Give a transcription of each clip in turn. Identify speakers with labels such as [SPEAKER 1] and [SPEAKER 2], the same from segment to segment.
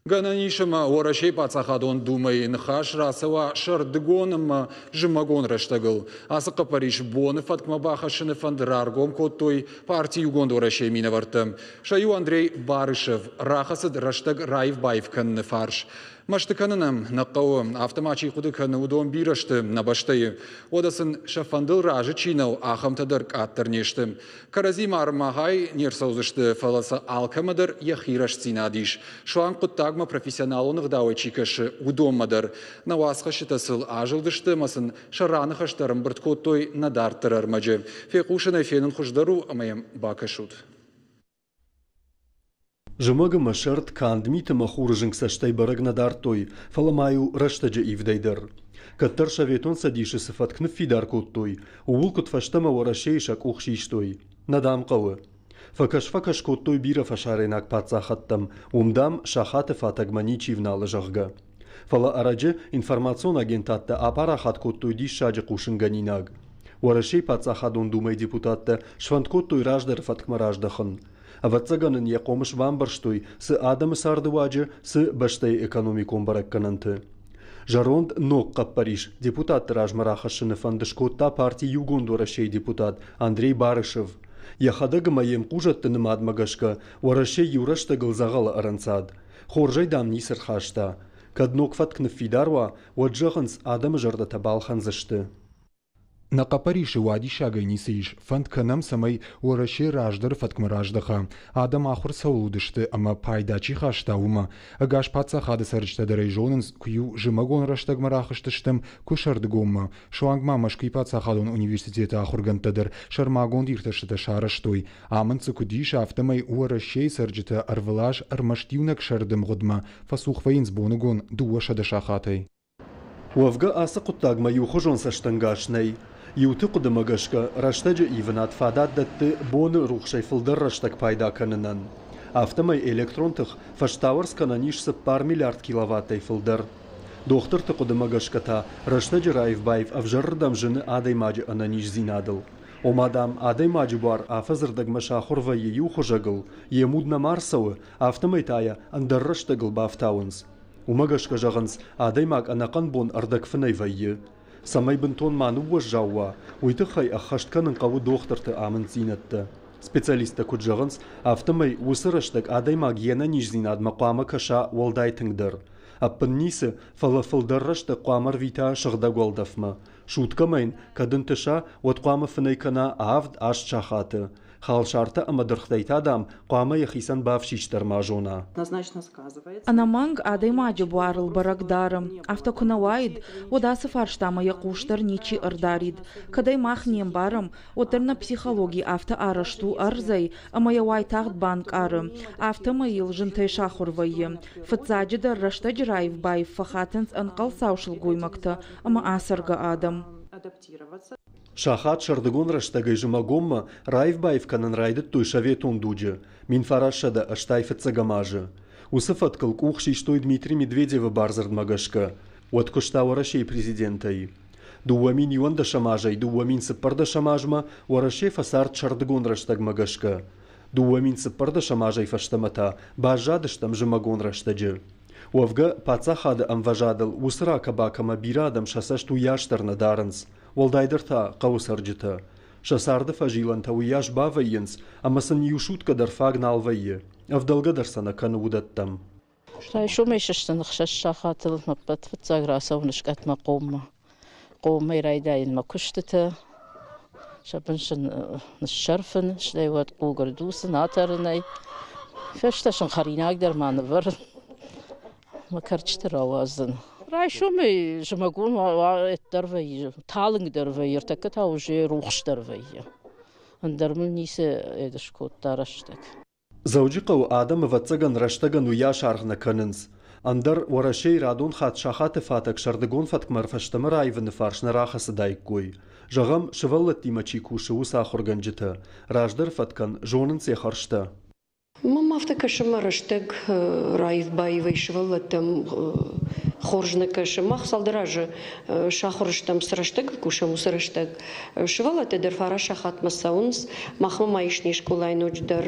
[SPEAKER 1] Гананишема орашей пацахадон думай нхаш расава шардгоном жимагон раштагл. Асыка Париж боны фаткма бахашины фандраргом коттой партию гонд орашей минавартым. Шаю Андрей Барышев рахасыд раштаг Раевбаев канны фарш. Маштыканынам наққауы автомачи құды каны удон бирашты набаштай. Одасын шафандыл ражы чинау ахамтадыр каттырнешті. Каразим армағай нерсаузышты фаласа алкамадыр яхираш цинадиш. Шуан құттагма профессионалуны ғдауы чикашы удомадыр. Науасқа шытасыл ажылдышты масын шараны хаштарым бірткоттой надартырар мажы. Фекушын эфенін құждару амайым бакашуд.
[SPEAKER 2] Жымыгы машырт кандмиты махурыжың саштай бараг надартой, фаламаю раштаджа ивдайдар. Каттар шаветон садиши сыфаткны фидар коттой, уул кутфаштама варашейшак ухшиштой. Надам қауы. Факаш коттой бира фашаренак пацахаттам, умдам шахаты фатагманичи вналы жағға. Фала араджы информацион агентатта апарахат коттой диш шаджы қушынганинаг. Варашей пацахадон думай депутатта швант коттой раждар фаткма раждахын. Аватсаганын яқомыш вамбарштой сы адамы сардываджы сы баштай экономикон бараккананты. Жаронд нокқа Париж депутат ражмарахашыны фандышкотта партии югонду Рашей депутат Андрей Барышев. Яхадагы маем кужаттыны мадмагашка Варашей юрашта гылзағалы аранцад. Хоржай дам нисыр хашта. Каднок фаткны фидарва ваджаханс адамы жарда табалхан зашты.
[SPEAKER 1] На Париже вади шагай нисиш, фанд канам самай ораши раждар фаткма раждаха. Адам ахур саулудышты, ама пайдачи хаштаума. Агаш паца хады сарычта дарайжонынс, кую жимагон раштагма рахыштыштым, кушардыгомма. Шуангма машки паца хадон университета ахургантадыр, шармагон дирташыта шараштой. Амынцы кудиш автомай орашей сарджита арвалаш армаштивнак шардым годма, фасухваинс бонугон дуашада шахатай.
[SPEAKER 2] Уавга аса куттагма юхожон саштангашнай. Юты кудымагашка раштаджа иванат фадат датты боны рухшай фылдар раштаг пайда канынан. Автомай электронтых фаштауарс кананишсы пар миллиард киловаттай фылдар. Дохтырты кудымагашката раштаджа Раевбаев авжаррдам жыны адай маджы ананиш зинадыл. Омадам адай маджы бар афазырдагма шахурва ею хожагыл, емудна марсауы автомай тая андар раштагыл бафтауынс. Умагашка жағынс адай маг анакан бон ардакфынай вайы. Самай бінтон ману уажжауа, ойты хай ахаштканын қавы доқтырты амын зинатты. Специалиста күджағынс, автомай усырыштық адаймаг ена нижзинад мақамы каша уалдайтыңдыр. Аппын несі фалафылдыррышты қамыр вита шығда голдафма. Шуткамайн кадын тыша отқамы фынайкана авд аш чахаты. Хал шарта амадырхтайт адам қамы яхисан бавшиштар мажона.
[SPEAKER 3] Анаманг адай маджы буарыл барагдарым. Автокунавайд, одасы фарштама яқуштар ничи ырдарид. Кадай махнем барым, отырна психологии авто арашту арзай, амаявай тахт банк арым. Авто майыл жынтай шахурвайы. Фатсаджидар раштадж Раевбаев фахатынс анқал саушыл гоймакта, ама асарга адам.
[SPEAKER 2] Шахат шардыгон раштагай жымагомма Раевбаев канан райдыт той шаветон дуджы. Мин фарашада аштайфет цагамажы. Усыфат кылкух шиштой Дмитрий Медведева барзардмагашка. От куштау Рашей президентай. Дуамин юанда шамажай, дуамин сыппарда шамажма, Рашей фасарт шардыгон раштагмагашка. Дуамин сыппарда шамажай фаштамата, бажадыштам жымагон раштаджы. Уавга паца хады амважадыл усыра кабакама бирадам шасашту яштарна дарынс. Волдайдырта қауысарджыта. Шасарды фажиланта уяш бавайынс, амасын юшутка дарфаг налвайы. Авдалга дарсана каны удаттам.
[SPEAKER 4] Шо мешаштан хшаша хатыл маппат фатсаграса унышкат мақомма. Қомай райдайын макуштыта. Шабыншын нышарфын, шлайват қугардусын атарынай. Фешташын харинагдар маны бар. Макарчтыр ауазын. Райшумы жымагун эттарвай, талыңдарвай, ертакка уже рухштарвай. Андармын несі эдішкоттар аштак.
[SPEAKER 2] Заujиқау адам ватсаган раштаган уяш арғна канынс. Андар Рашей радон хат шахаты фатак шардыгон фаткмар фаштамы райвыны фаршны рахасы дайк гой. Жағам шываллат тимачи кушы уса хорганжыты. Раждар фаткан жонын сехаршта.
[SPEAKER 5] Мам автокашыма раштаг Раевбаевай шываллатым خورجنك شماخ صدراج شاخرجتم سرشتك كوشم سرشتك شوالا تدر فارش خات مساونس مخم маишни школа иноч дар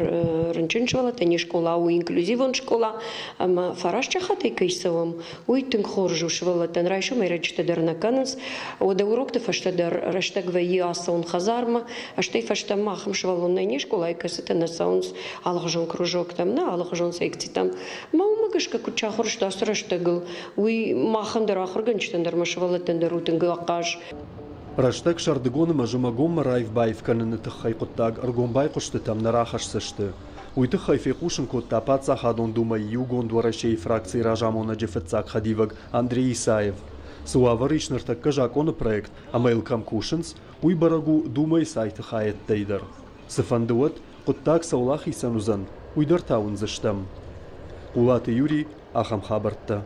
[SPEAKER 5] рынчын школа тени школа у инклюзивон школа ама фараш чахат икайсавам уйтын хоржу швала тен райшу меречте дер наканс ода урок те фашта дер раштаг веи асон хазарма аште фашта махм швалон нени школа икасете на саунс алгжон кружок там на алгжон секци там маумагашка куча хорж да сраштагл уй махам дер ахырганчтен дер машвала тен дер утын гакаш
[SPEAKER 2] Раштаг шардыгоны мажымагом райфбаев каныны тыхай куттаг аргонбай кушты там нарахаш сышты. Уйты хайфе кушын кутта паца хадон думай югон дворашей фракции ражамона джефетцак хадиваг Андрей Исаев. Суаваричнер так кажаконы проект, а мейлкам кушынс, уй барагу думай сайты хайет тейдер. Сыфандуат куттаг саулах исанузан, уйдар таун зыштам. Кулаты Юрий, Ахам Хабартта.